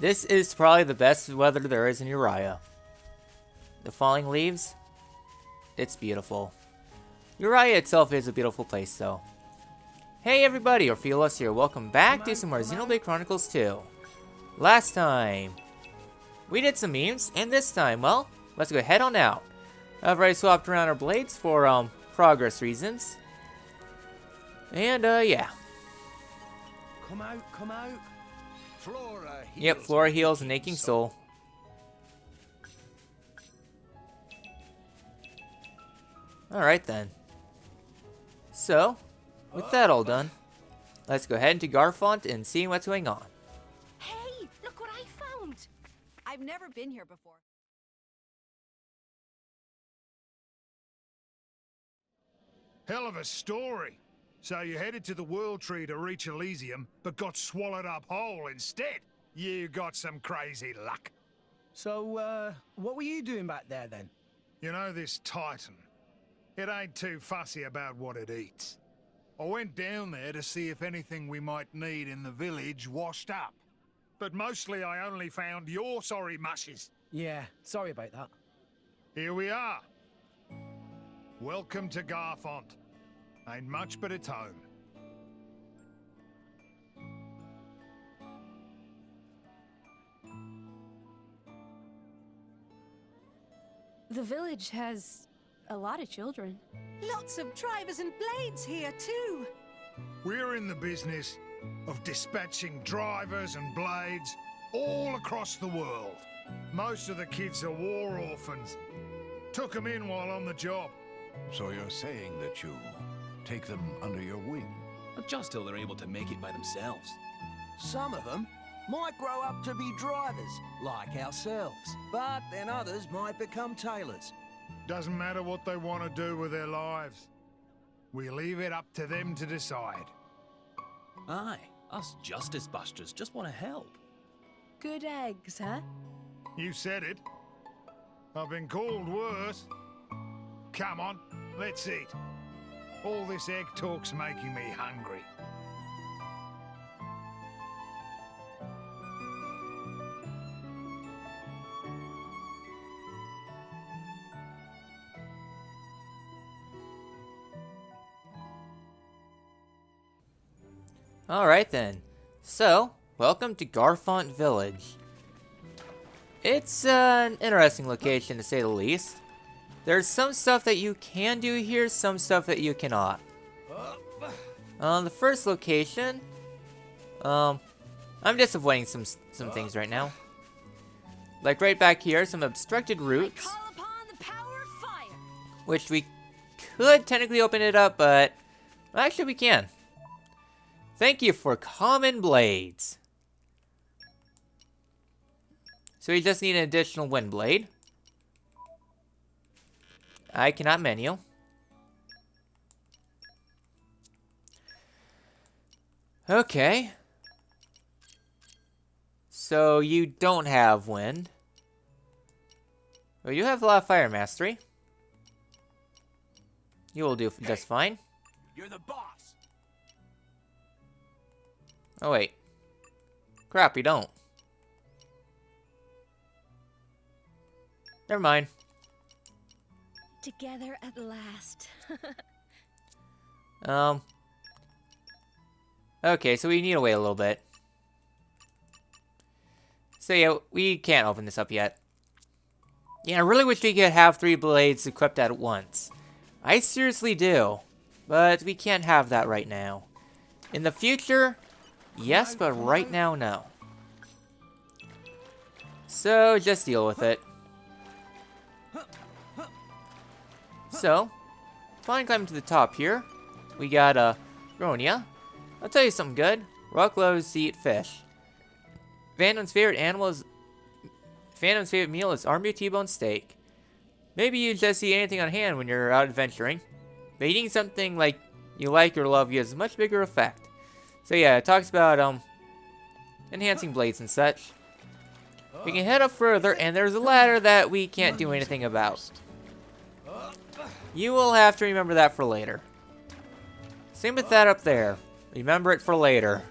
This is probably the best weather there is in Uriah. The falling leaves, it's beautiful. Uriah itself is a beautiful place though. Hey everybody, Orpheolus here. Welcome back to some more Xenoblade Chronicles 2. Last time, we did some memes, and this time, well, let's go head on out. I've already swapped around our blades for, progress reasons. And, yeah. Come out. Flora heals. Yep, Flora heals an aching soul. Alright then. So, with that all done, let's go ahead into Garfont and see what's going on. Hey, look what I found! I've never been here before. Hell of a story. So you headed to the World Tree to reach Elysium, but got swallowed up whole instead. You got some crazy luck. So, what were you doing back there then? You know this Titan? It ain't too fussy about what it eats. I went down there to see if anything we might need in the village washed up. But mostly I only found your sorry mushes. Yeah, sorry about that. Here we are. Welcome to Garfont. Ain't much but its home. The village has a lot of children. Lots of drivers and blades here, too. We're in the business of dispatching drivers and blades all across the world. Most of the kids are war orphans. Took them in while on the job. So you're saying that you take them under your wing? Just till they're able to make it by themselves. Some of them might grow up to be drivers, like ourselves. But then others might become tailors. Doesn't matter what they want to do with their lives. We leave it up to them to decide. Aye, us justice busters just want to help. Good eggs, huh? You said it. I've been called worse. Come on, let's eat. All this egg talk's making me hungry. Alright then. So, welcome to Garfont Village. It's an interesting location to say the least. There's some stuff that you can do here, some stuff that you cannot. The first location, I'm just avoiding some things right now. Like right back here, some obstructed routes, I call upon the power of fire. which we could technically open it up, but actually we can. Thank you for common blades. So we just need an additional wind blade. I cannot menu. Okay. So you don't have wind. Well, you have a lot of fire mastery. You will do just fine. You're the boss. Oh wait. Crap, you don't. Never mind. Together at last. Okay, so we need to wait a little bit. So yeah, we can't open this up yet. Yeah, I really wish we could have 3 blades equipped at once. I seriously do. But we can't have that right now. In the future, yes, but right now, no. So, just deal with it. So, finally climbing to the top here. We got, Ronia. I'll tell you something good. Rock loves to eat fish. Vandham's favorite meal is army T-bone steak. Maybe you just eat anything on hand when you're out adventuring. But eating something like you like or love gives a much bigger effect. So yeah, it talks about, enhancing blades and such. We can head up further, and there's a ladder that we can't do anything about. You will have to remember that for later. Same with that up there. Remember it for later.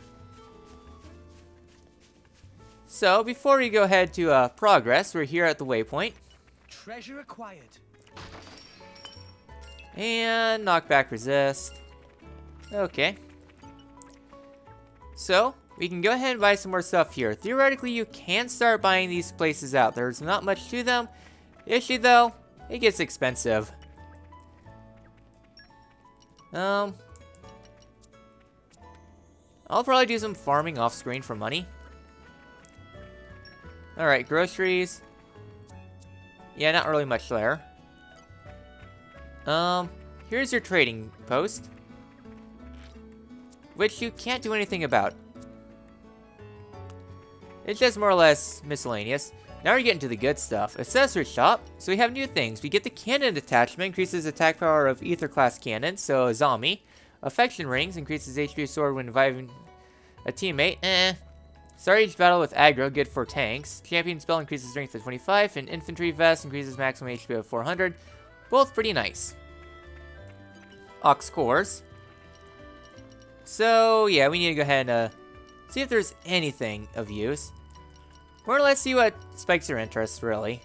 So, before we go ahead to progress, we're here at the waypoint. Treasure acquired. And knockback resist. Okay. So, we can go ahead and buy some more stuff here. Theoretically, you can start buying these places out. There's not much to them. Issue though, it gets expensive. I'll probably do some farming off screen for money. Alright, groceries. Yeah, not really much there. Here's your trading post, which you can't do anything about. It's just more or less miscellaneous. Now we're getting to the good stuff. Accessory shop. So we have new things. We get the cannon attachment, increases attack power of ether class cannons, so a zombie. Affection rings, increases HP of sword when reviving a teammate. Start each battle with aggro, good for tanks. Champion spell increases strength to 25, and infantry vest increases maximum HP of 400. Both pretty nice. Ox cores. So yeah, we need to go ahead and see if there's anything of use. Or let's see what spikes your interest, really.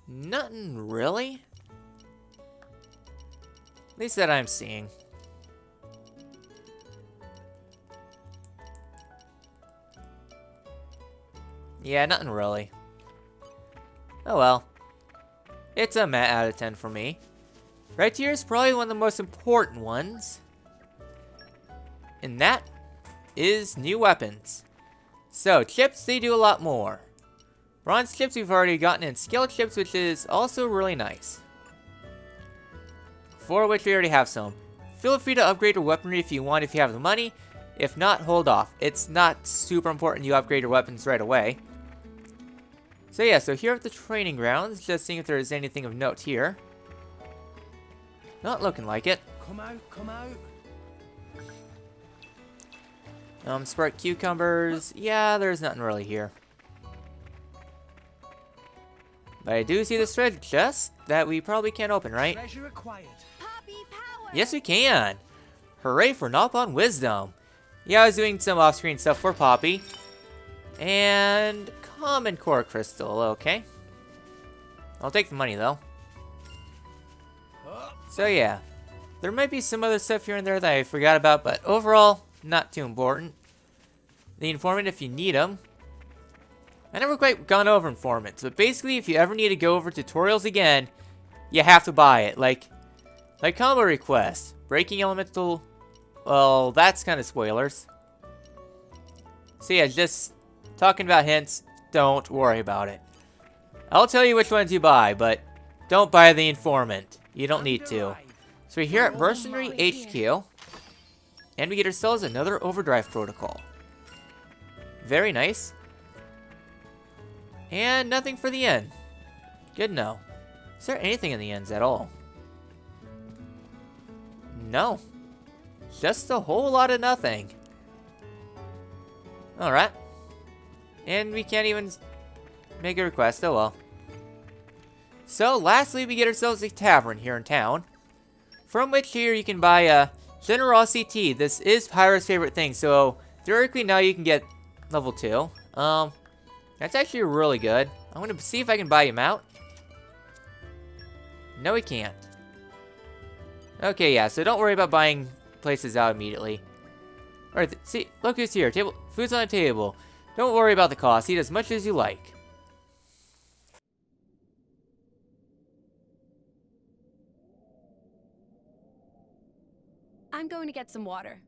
Nothing really. At least that I'm seeing. Yeah, nothing really. Oh well. It's a meh out of 10 for me. Right here is probably one of the most important ones. And that is new weapons. So, chips, they do a lot more. Bronze chips we've already gotten, and skill chips, which is also really nice. For which we already have some. Feel free to upgrade your weaponry if you want, if you have the money. If not, hold off. It's not super important you upgrade your weapons right away. So yeah, so here at the training grounds, just seeing if there's anything of note here. Not looking like it. Come out, come out. Spark cucumbers. Yeah, there's nothing really here. But I do see this treasure chest that we probably can't open, right? Treasure acquired. Poppy power. Yes, we can. Hooray for Nopon Wisdom. Yeah, I was doing some off-screen stuff for Poppy. And common core crystal, okay. I'll take the money, though. So yeah, there might be some other stuff here and there that I forgot about, but overall, not too important. The informant if you need them. I never quite gone over informants, but basically if you ever need to go over tutorials again, you have to buy it. Like combo requests, breaking elemental, well, that's kind of spoilers. So yeah, just talking about hints, don't worry about it. I'll tell you which ones you buy, but don't buy the informant. You don't need to. So we're here at Mercenary HQ, and we get ourselves another overdrive protocol. Very nice. And nothing for the end. Good to know. Is there anything in the ends at all? No. Just a whole lot of nothing. Alright. And we can't even make a request, oh well. So, lastly, we get ourselves a tavern here in town. From which here you can buy a Generosity Tea. This is Pyro's favorite thing, so theoretically now you can get level 2. That's actually really good. I'm gonna see if I can buy him out. No, we can't. Okay, yeah, so don't worry about buying places out immediately. Alright, see, look who's here. Food's on the table. Don't worry about the cost. Eat as much as you like. I'm going to get some water.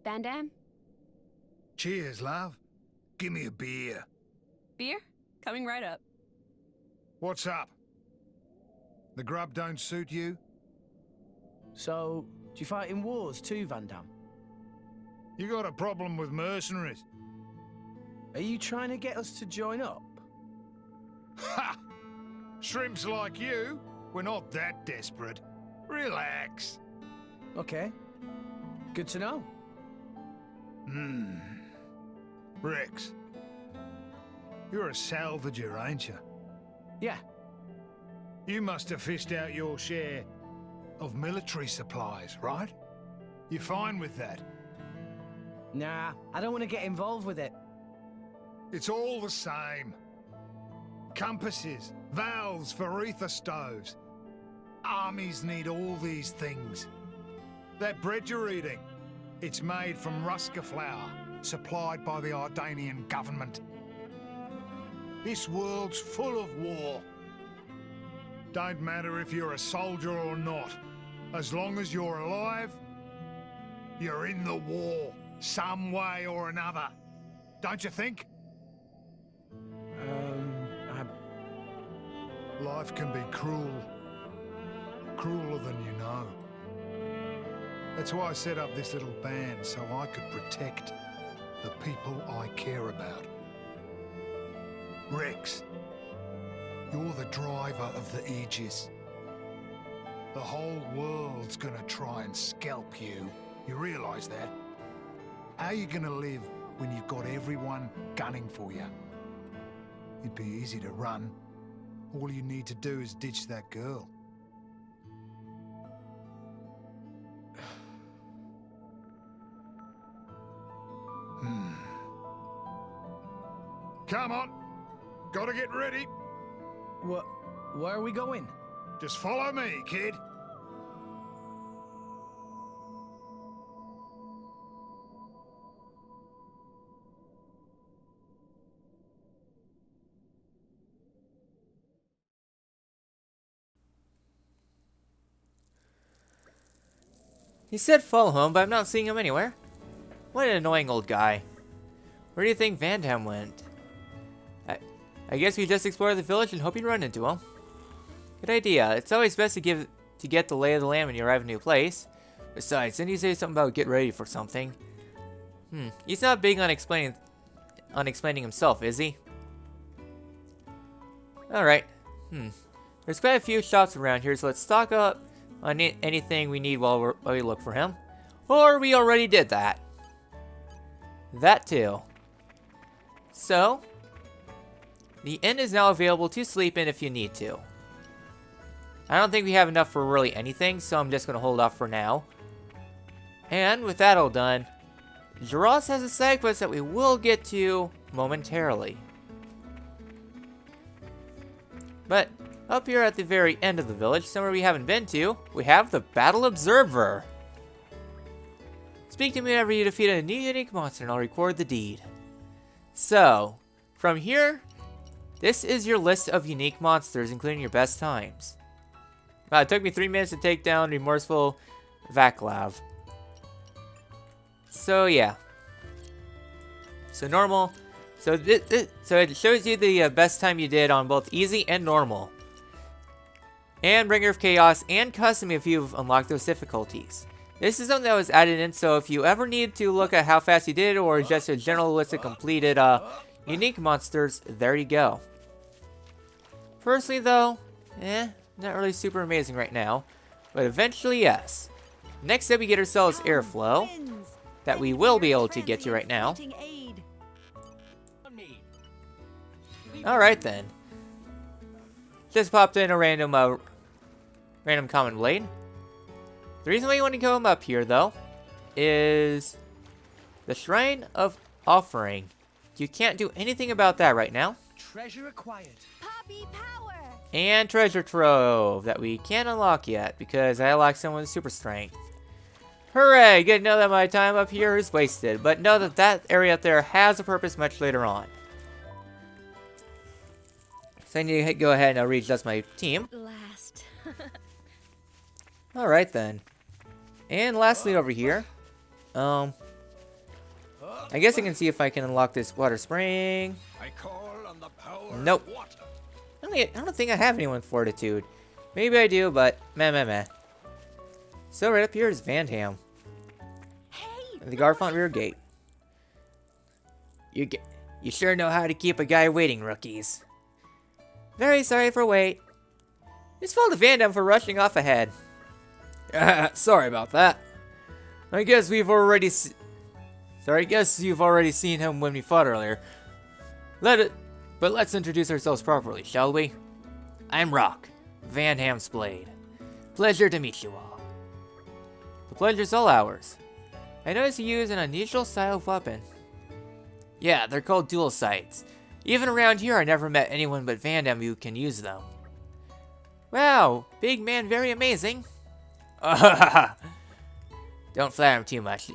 Vandham? Cheers, love. Give me a beer. Beer? Coming right up. What's up? The grub don't suit you? So, do you fight in wars too, Vandham? You got a problem with mercenaries? Are you trying to get us to join up? Ha! Shrimps like you, we're not that desperate. Relax. Okay. Good to know. Rex, you're a salvager, ain't you? Yeah. You must have fished out your share of military supplies, right? You fine with that? Nah, I don't want to get involved with it. It's all the same. Compasses, valves for ether stoves. Armies need all these things. That bread you're eating, it's made from ruska flour, supplied by the Ardanian government. This world's full of war. Don't matter if you're a soldier or not. As long as you're alive, you're in the war, some way or another. Don't you think? Life can be cruel. Crueler than you know. That's why I set up this little band, so I could protect the people I care about. Rex, you're the driver of the Aegis. The whole world's gonna try and scalp you. You realise that? How are you gonna live when you've got everyone gunning for you? It'd be easy to run. All you need to do is ditch that girl. Come on. Gotta get ready. Where are we going? Just follow me, kid. He said follow him, but I'm not seeing him anywhere. What an annoying old guy. Where do you think Vandham went? I guess we just explore the village and hope you run into him. Good idea. It's always best to get the lay of the land when you arrive in a new place. Besides, didn't he say something about get ready for something? He's not big on explaining himself, is he? Alright. There's quite a few shops around here, so let's stock up on anything we need while we look for him. Or we already did that. That too. So, the inn is now available to sleep in if you need to. I don't think we have enough for really anything, so I'm just going to hold off for now. And with that all done, Jaros has a side quest that we will get to momentarily. But up here at the very end of the village, somewhere we haven't been to, we have the Battle Observer. Speak to me whenever you defeat a new unique monster and I'll record the deed. So, from here, this is your list of unique monsters, including your best times. It took me 3 minutes to take down Remorseful Vaclav. So yeah. So normal. So it shows you the best time you did on both easy and normal. And Bringer of Chaos and Custom if you've unlocked those difficulties. This is something that was added in, so if you ever need to look at how fast you did or just a general list of completed unique monsters, there you go. Personally though, not really super amazing right now, but eventually yes. Next up we get ourselves Airflow, that we will be able to get to right now. Alright then. Just popped in a random common blade. The reason why you want to come up here though, is the Shrine of Offering. You can't do anything about that right now. Treasure acquired. Poppy power. And Treasure Trove that we can't unlock yet because I unlocked someone with super strength. Hooray! Good to know that my time up here is wasted, but know that that area up there has a purpose much later on. So I need to go ahead and readjust my team. Last. Alright then. And lastly over here, I guess I can see if I can unlock this water spring. I call on the power Nope. of water. I don't think I have anyone with Fortitude. Maybe I do, but meh. So right up here is Vandham. Hey, The Garfont rear gate. You sure know how to keep a guy waiting, rookies. Very sorry for wait. It's fault of Vandham for rushing off ahead. Sorry about that. I guess you've already seen him when we fought earlier. But let's introduce ourselves properly, shall we? I'm Rock, Vandham's blade. Pleasure to meet you all. The pleasure's all ours. I noticed you use an unusual style of weapon. Yeah, they're called dual sights. Even around here, I never met anyone but Vandham who can use them. Wow, big man, very amazing. Don't flatter him too much.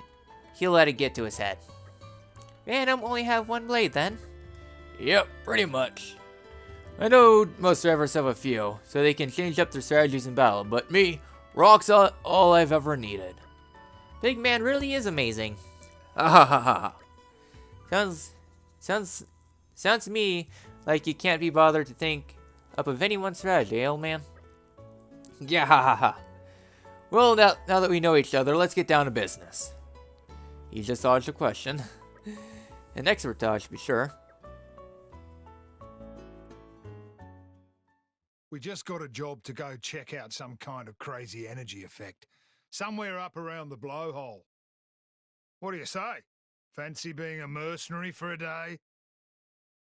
He'll let it get to his head. Vandham only have one blade then? Yep, pretty much. I know most servers have a few, so they can change up their strategies in battle, but me, rock's all I've ever needed. Big man really is amazing. Sounds to me like you can't be bothered to think up of any one strategy, old man. Yeah, Well, now that we know each other, let's get down to business. You just dodged a question. An expert dodge, to be sure. We just got a job to go check out some kind of crazy energy effect. Somewhere up around the blowhole. What do you say? Fancy being a mercenary for a day?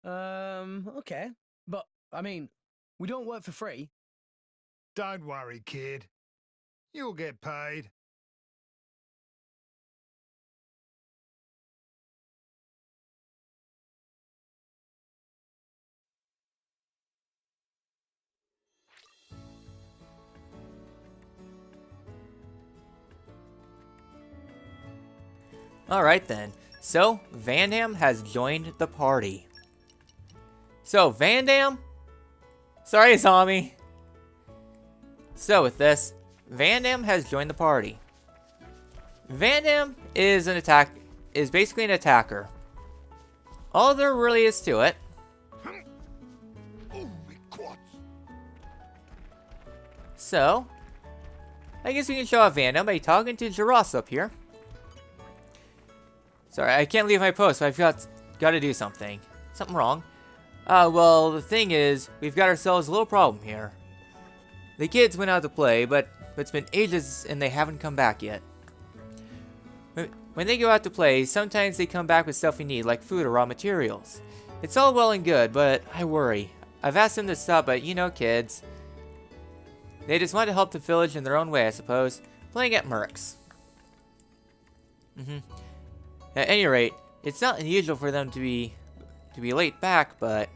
Okay. But, I mean, we don't work for free. Don't worry, kid. You'll get paid. Alright then. So, Vandham has joined the party. So, Vandham? Sorry, Zombie. So, with this, Vandham has joined the party. Vandham is basically an attacker. All there really is to it. So, I guess we can show off Vandham by talking to Jaros up here. Sorry, I can't leave my post, so I've got to do something. Something wrong. Well, the thing is, we've got ourselves a little problem here. The kids went out to play, but it's been ages and they haven't come back yet. When they go out to play, sometimes they come back with stuff we need, like food or raw materials. It's all well and good, but I worry. I've asked them to stop, but you know kids. They just want to help the village in their own way, I suppose. Playing at Mercs. At any rate, it's not unusual for them to be late back, but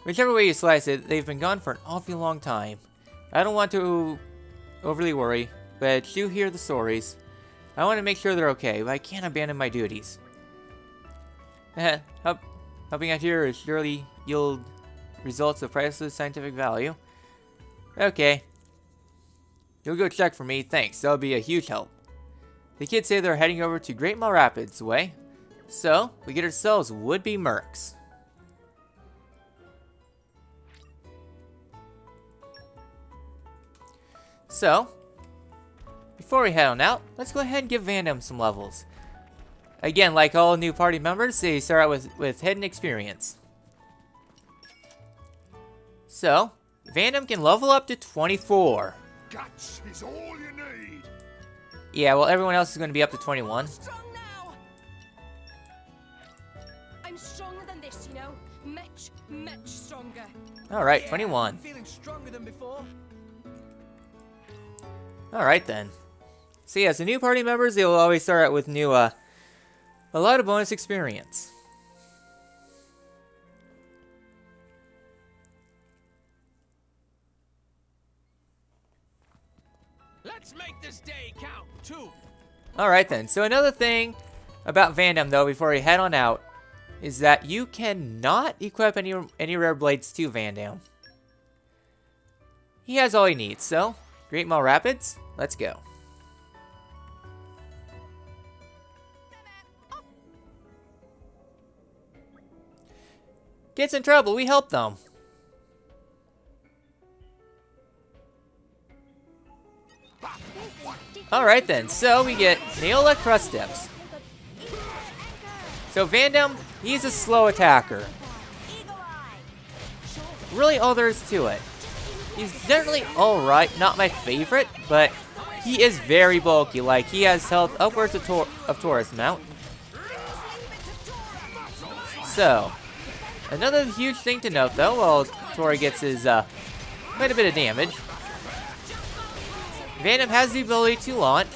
whichever way you slice it, they've been gone for an awfully long time. I don't want to overly worry, but you hear the stories. I want to make sure they're okay, but I can't abandon my duties. Helping out here is surely yield results of priceless scientific value. Okay. You'll go check for me, thanks, that'll be a huge help. The kids say they're heading over to Great Mall Rapids way, so we get ourselves would-be Mercs. So, before we head on out, let's go ahead and give Vandham some levels. Again, like all new party members, they start out with hidden experience. So, Vandham can level up to 24. Guts is all you need. Yeah, well, everyone else is going to be up to 21. Strong now. I'm stronger than this, you know. Much stronger. Alright, 21. I'm feeling stronger than before. Alright then. So yeah, so new party members, they will always start out with new, a lot of bonus experience. Let's make this day count, too. Alright then, so another thing about Vandham though, before we head on out, is that you cannot equip any rare blades to Vandham. He has all he needs, so Great Mall Rapids, let's go. Gets in trouble, we help them. Alright then, so we get Neola Crust Dips. So Vandham, he's a slow attacker. Really all there is to it. He's generally alright, not my favorite, but he is very bulky, like he has health upwards of Taurus Mount. So, another huge thing to note though, while Tora gets his quite a bit of damage, Vandham has the ability to launch,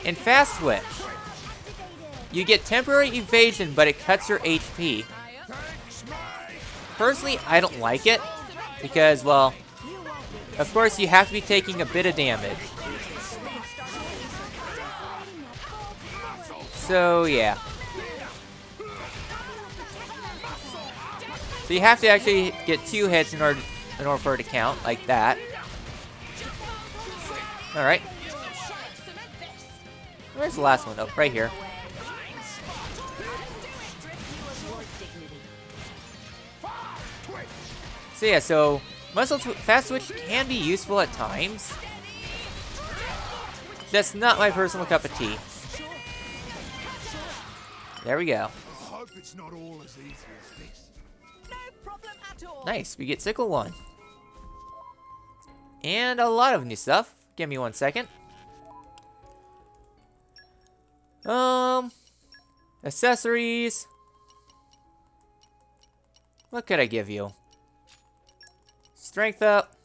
and Fast Switch. You get temporary evasion, but it cuts your HP. Personally, I don't like it because, well, of course you have to be taking a bit of damage. So, yeah. So you have to actually get 2 hits in order for it to count, like that. Alright. Where's the last one? Oh, right here. So yeah, so Fast Switch can be useful at times. That's not my personal cup of tea. There we go. Hope it's not all as easy as this. No problem at all. Nice, we get Sickle 1. And a lot of new stuff. Give me 1 second. Accessories. What could I give you? Strength up.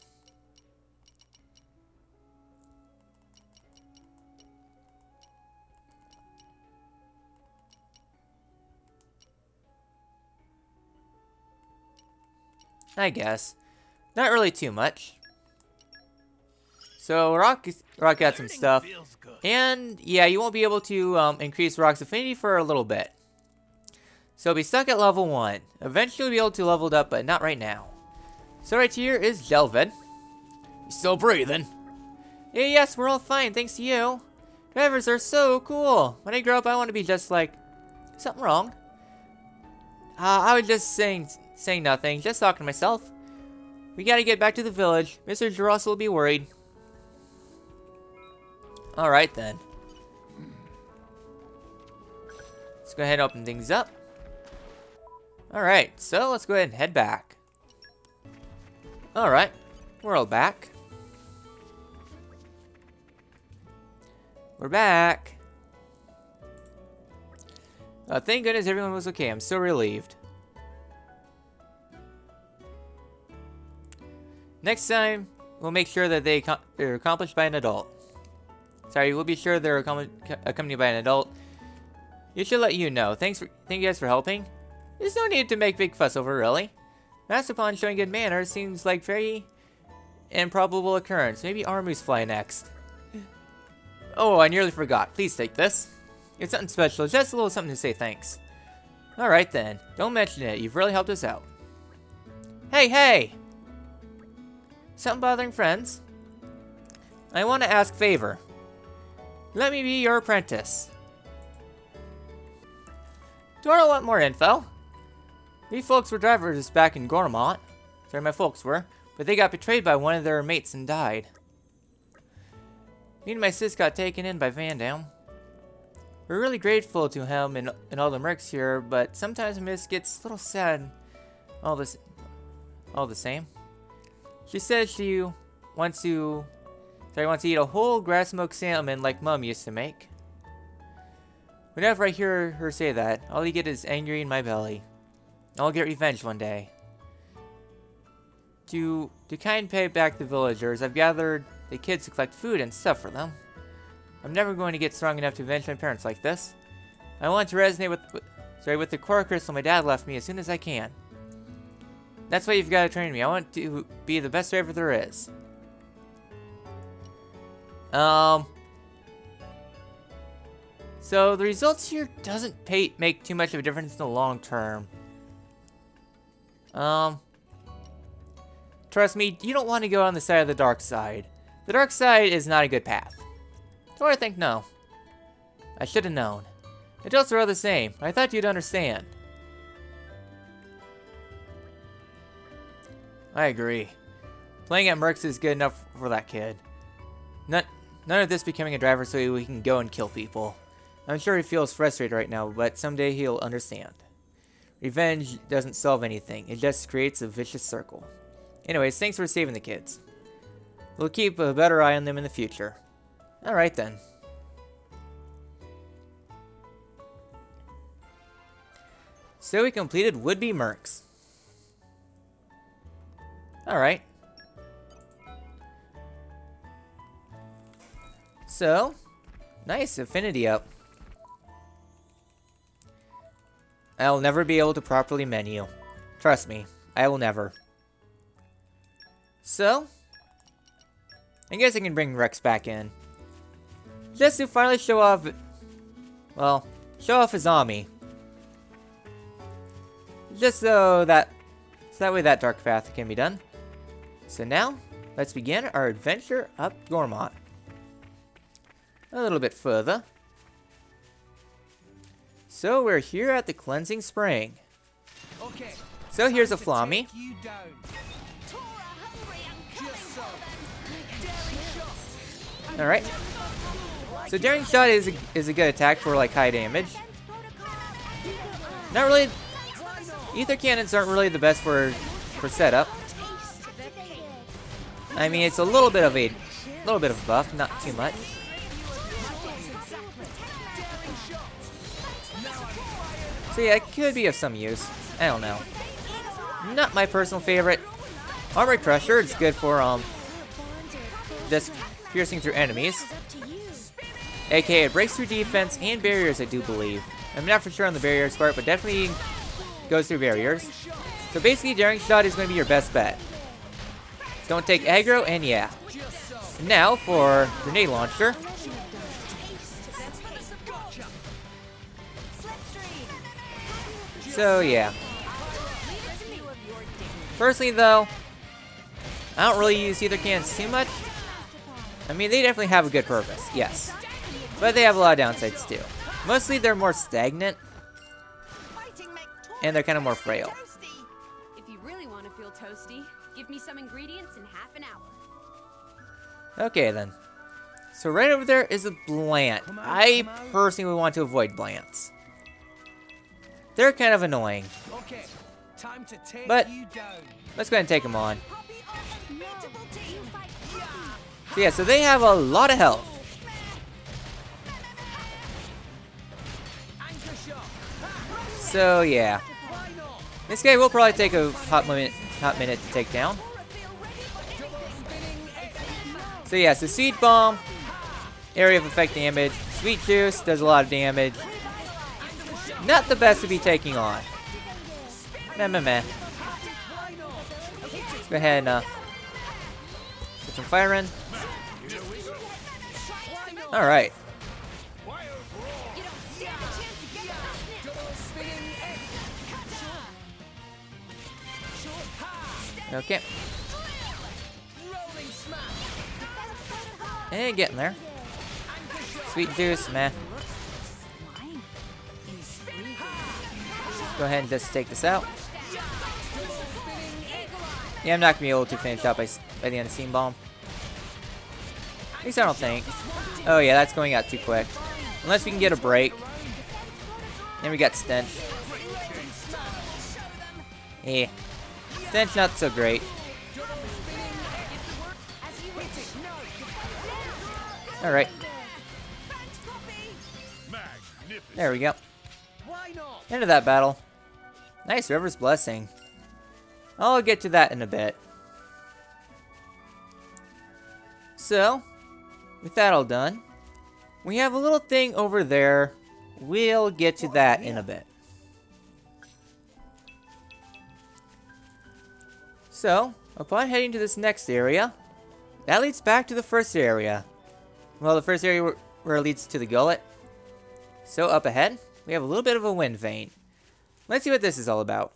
I guess. Not really too much. So Rock got some stuff. And yeah, you won't be able to increase Rock's affinity for a little bit. So be stuck at level 1. Eventually you'll be able to level it up, but not right now. So right here is Delvin. You still breathing? Yeah, yes, we're all fine, thanks to you. Drivers are so cool. When I grow up, I want to be just like... Something wrong? I was just saying nothing, just talking to myself. We gotta get back to the village. Mr. Jaros will be worried. Alright then. Let's go ahead and open things up. Alright, so let's go ahead and head back. Alright, we're all back. We're back. Thank goodness everyone was okay. I'm so relieved. Next time, we'll make sure that they're accomplished by an adult. Sorry, we'll be sure they're accompanied by an adult. You should let you know. Thank you guys for helping. There's no need to make big fuss over, really. Mastopon showing good manners seems like very improbable occurrence. Maybe Armu's fly next. Oh, I nearly forgot. Please take this. It's nothing special, just a little something to say thanks. Alright then. Don't mention it. You've really helped us out. Hey, hey! Something bothering friends? I want to ask favor. Let me be your apprentice. Do I want more info? We folks were drivers back in Gormont. Sorry, my folks were. But they got betrayed by one of their mates and died. Me and my sis got taken in by Vandham. We're really grateful to him and all the mercs here, but sometimes Miss gets a little sad all the same. She says she wants to eat a whole grass-smoked salmon like Mum used to make. Whenever I hear her say that, all I get is angry in my belly. I'll get revenge one day. To kind pay back the villagers, I've gathered the kids to collect food and stuff for them. I'm never going to get strong enough to avenge my parents like this. I want to resonate with the core crystal my dad left me as soon as I can. That's why you've got to train me. I want to be the best driver there is. So the results here doesn't make too much of a difference in the long term. Trust me, you don't want to go on the side of the dark side. The dark side is not a good path. Or I think no. I should have known. Adults are all the same. I thought you'd understand. I agree. Playing at Mercs is good enough for that kid. None of this becoming a driver so he can go and kill people. I'm sure he feels frustrated right now, but someday he'll understand. Revenge doesn't solve anything. It just creates a vicious circle. Anyways, thanks for saving the kids. We'll keep a better eye on them in the future. Alright then. So we completed Would-Be Mercs. Alright. So, Nice, affinity up. I'll never be able to properly menu. Trust me, I will never. So, I guess I can bring Rex back in. Just to finally show off, well, show off his army. Just so that way that dark path can be done. So now, let's begin our adventure up Gormont. A little bit further. So we're here at the Cleansing Spring. Okay. So here's a time to Flammy. take you down. Alright. So Daring Shot is a good attack for like high damage. Not really. Ether Cannons aren't really the best for setup. I mean, it's a little bit of a buff, not too much. So yeah, it could be of some use. I don't know. Not my personal favorite. Armor Crusher, it's good for just piercing through enemies. AKA it breaks through defense and barriers, I do believe. I'm not for sure on the barriers part, but definitely goes through barriers. So basically, Daring Shot is going to be your best bet. Don't take aggro, and yeah. Now for Grenade Launcher. So yeah. Personally though, I don't really use Ether Cannons too much. I mean, they definitely have a good purpose, yes. But they have a lot of downsides too. Mostly they're more stagnant. And they're kind of more frail. If you really want to feel toasty, give me some ingredients in half an hour. Okay then. So right over there is a Blant. I personally would want to avoid Blants. They're kind of annoying. Okay. Time to take But you down. let's go ahead and take them on. So yeah, so they have a lot of health. So yeah. This guy will probably take a hot minute to take down. So yeah, so Seed Bomb, area of effect damage. Sweet Juice does a lot of damage. Not the best to be taking on. Meh. Let's go ahead and get some fire in. Alright. Okay. And getting there. Sweet Juice, meh. Go ahead and just take this out. Yeah, I'm not gonna be able to finish up by the end of Steam Bomb. At least I don't think. Oh yeah, that's going out too quick. Unless we can get a break. Then we got Stench. Yeah. Stench not so great. Alright. There we go. End of that battle. Nice, River's Blessing. I'll get to that in a bit. So, with that all done, we have a little thing over there. We'll get to that in a bit. So, upon heading to this next area, that leads back to the first area. Well, the first area where it leads to the gullet. So, up ahead, we have a little bit of a wind vein. Let's see what this is all about.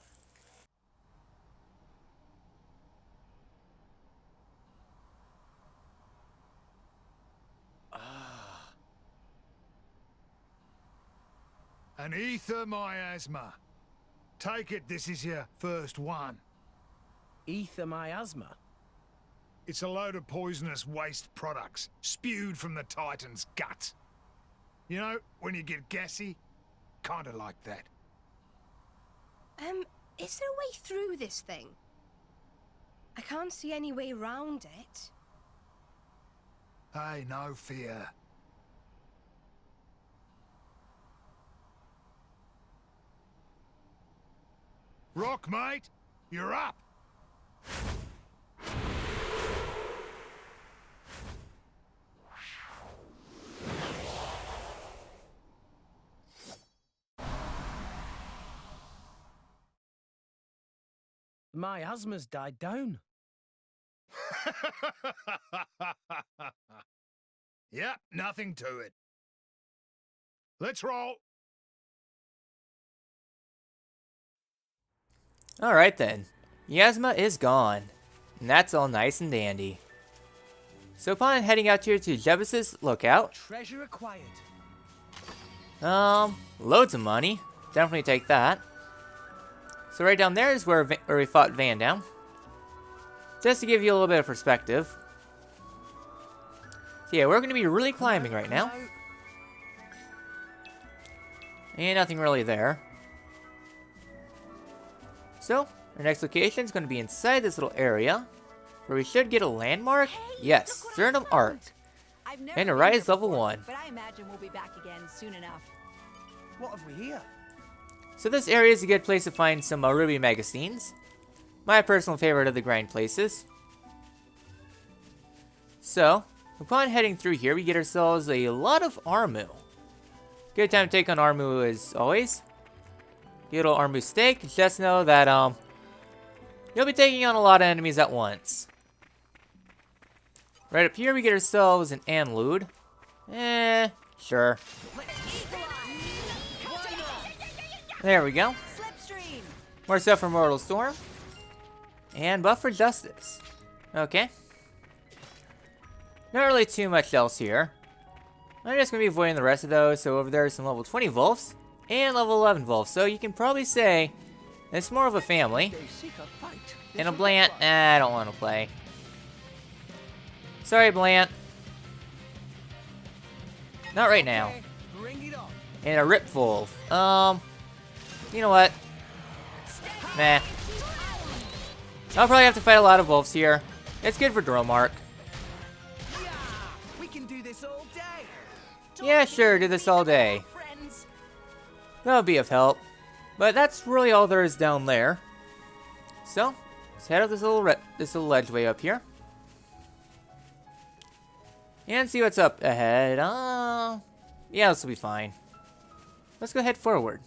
An ether miasma. Take it this is your first one. Ether miasma. It's a load of poisonous waste products spewed from the Titan's gut. You know, when you get gassy? Kinda like that. Is there a way through this thing? I can't see any way around it. Hey, no fear. Rock, mate, you're up. My asthma's died down. Yep, nothing to it. Let's roll. Alright then. Miasma is gone. And that's all nice and dandy. So upon heading out here to Jevis's lookout, Treasure acquired. loads of money. Definitely take that. So right down there is where we fought Vandham. Just to give you a little bit of perspective. So yeah, we're going to be really climbing right now. And nothing really there. So, our next location is going to be inside this little area. Where we should get a landmark. Yes, Xernum Art. And a rise level 1. But I imagine we'll be back again soon enough. What have we here? So this area is a good place to find some ruby magazines. My personal favorite of the grind places. So, upon heading through here, we get ourselves a lot of Armu. Good time to take on Armu as always. Get a little Armu steak. Just know that you'll be taking on a lot of enemies at once. Right up here, we get ourselves an Anlude. Sure. There we go. Slipstream. More stuff for Mortal Storm. And buff for Justice. Okay. Not really too much else here. I'm just going to be avoiding the rest of those. So over there are some level 20 Wolves and level 11 Wolves. So you can probably say it's more of a family. And a Blant, I don't want to play. Sorry, Blant. Not right now. Bring it on. And a Rip Wolf. You know what? Nah. I'll probably have to fight a lot of wolves here. It's good for Dromark. Yeah, we can do this all day. Yeah, sure, do this all day. Friends. That would be of help. But that's really all there is down there. So, let's head up this little ledge way up here. And see what's up ahead. Yeah, this will be fine. Let's go head forward.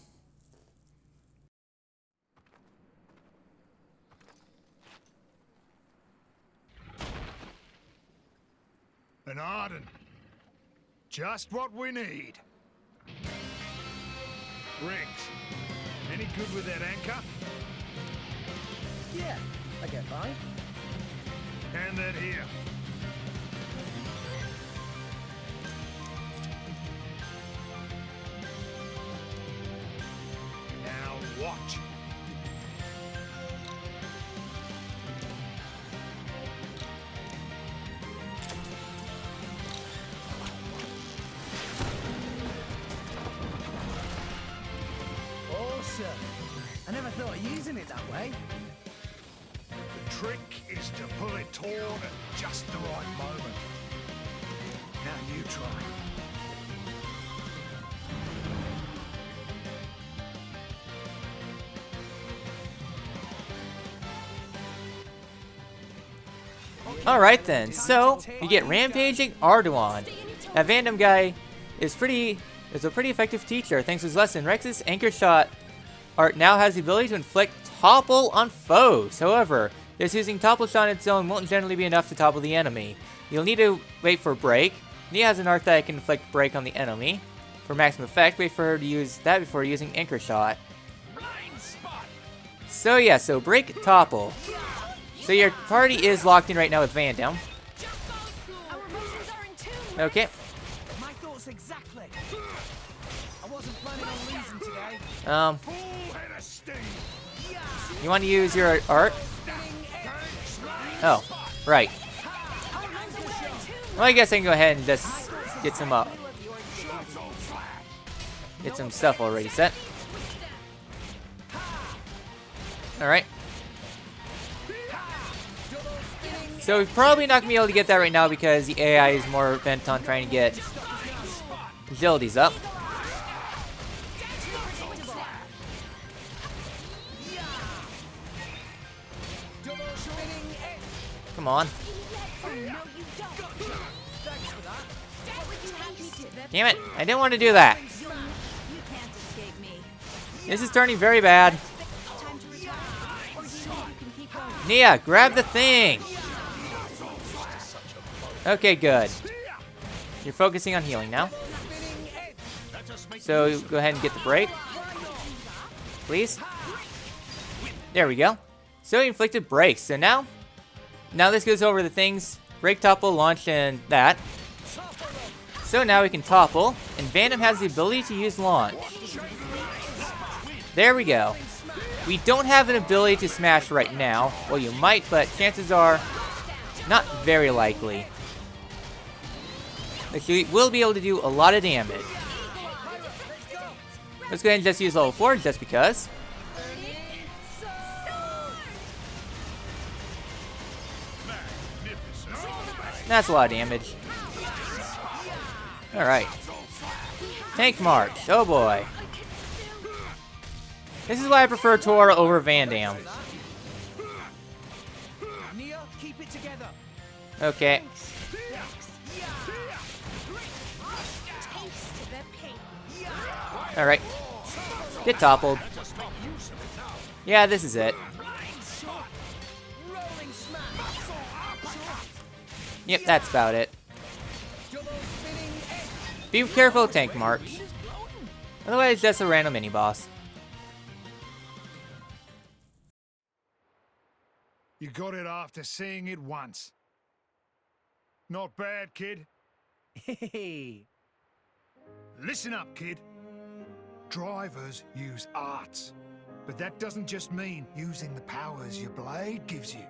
An Arden. Just what we need. Riggs, any good with that anchor? Yeah, I get by. Hand that here. Now watch. Awesome. I never thought of using it that way. The trick is to pull it taut at just the right moment. Now you try. Alright then, so you get Rampaging Arduan. That Vandham guy is a pretty effective teacher. Thanks to his lesson, Rex's Anchor Shot art now has the ability to inflict topple on foes. However, just using topple shot on its own won't generally be enough to topple the enemy. You'll need to wait for break. Nia has an art that can inflict break on the enemy. For maximum effect, wait for her to use that before using Anchor Shot. So yeah, so break topple. So your party is locked in right now with Vandham. Our emotions are in tune. Okay. My thoughts exactly. I wasn't planning on losing today. Full head of steam. You want to use your art? Oh, right. Well, I guess I can go ahead and just get some stuff already set. All right. So we're probably not gonna be able to get that right now because the AI is more bent on trying to get agilities up. Come on. Damn it, I didn't want to do that. You can't escape me. This is turning very bad. Time to retire. Or do you think you can Nia, grab the thing! Okay, good. You're focusing on healing now. So go ahead and get the break. Please. There we go. So he inflicted breaks. So now this goes over the things. Break, topple, launch, and that. So now we can topple. And Vandham has the ability to use launch. There we go. We don't have an ability to smash right now. Well, you might, but chances are not very likely. But you will be able to do a lot of damage. Let's go ahead and just use level 4 just because. That's a lot of damage. Alright. Tank March. Oh boy. This is why I prefer Tora over Vandham. Nia, keep it together. Okay. Alright. Get toppled. Yeah, this is it. Yep, that's about it. Be careful, Tank March. Otherwise, just a random mini-boss. You got it after seeing it once. Not bad, kid. Hey. Listen up, kid. Drivers use arts. But that doesn't just mean using the powers your blade gives you.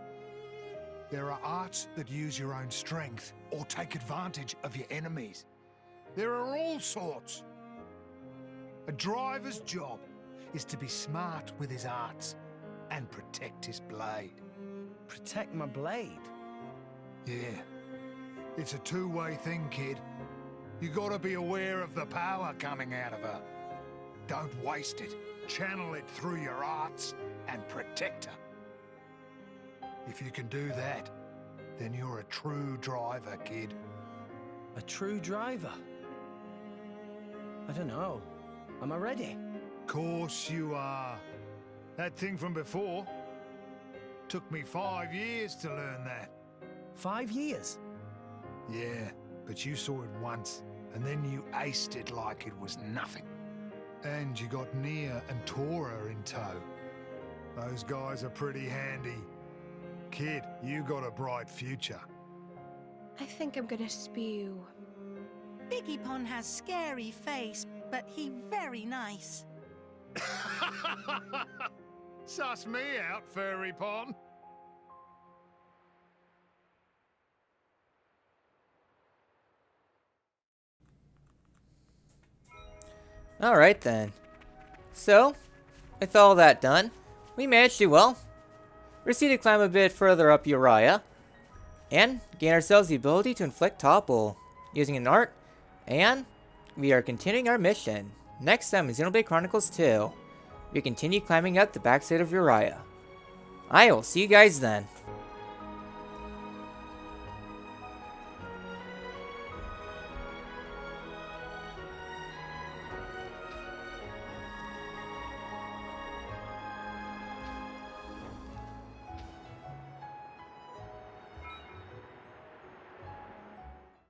There are arts that use your own strength or take advantage of your enemies. There are all sorts. A driver's job is to be smart with his arts and protect his blade. Protect my blade. Yeah. It's a two-way thing, kid. You gotta be aware of the power coming out of her. Don't waste it. Channel it through your arts and protect her. If you can do that, then you're a true driver, kid. A true driver? I don't know. Am I ready? Course you are. That thing from before took me 5 years to learn that. 5 years? Yeah, but you saw it once, and then you aced it like it was nothing. And you got Nia and Tora in tow. Those guys are pretty handy. Kid, you got a bright future. I think I'm gonna spew. Biggie Pon has scary face, but he very nice. Suss me out, Furry Pon. Alright then. So, with all that done, we managed to, well, proceed to climb a bit further up Uriah, and gain ourselves the ability to inflict topple, using an art, and we are continuing our mission. Next time in Xenoblade Chronicles 2, we continue climbing up the backside of Uriah. I will see you guys then.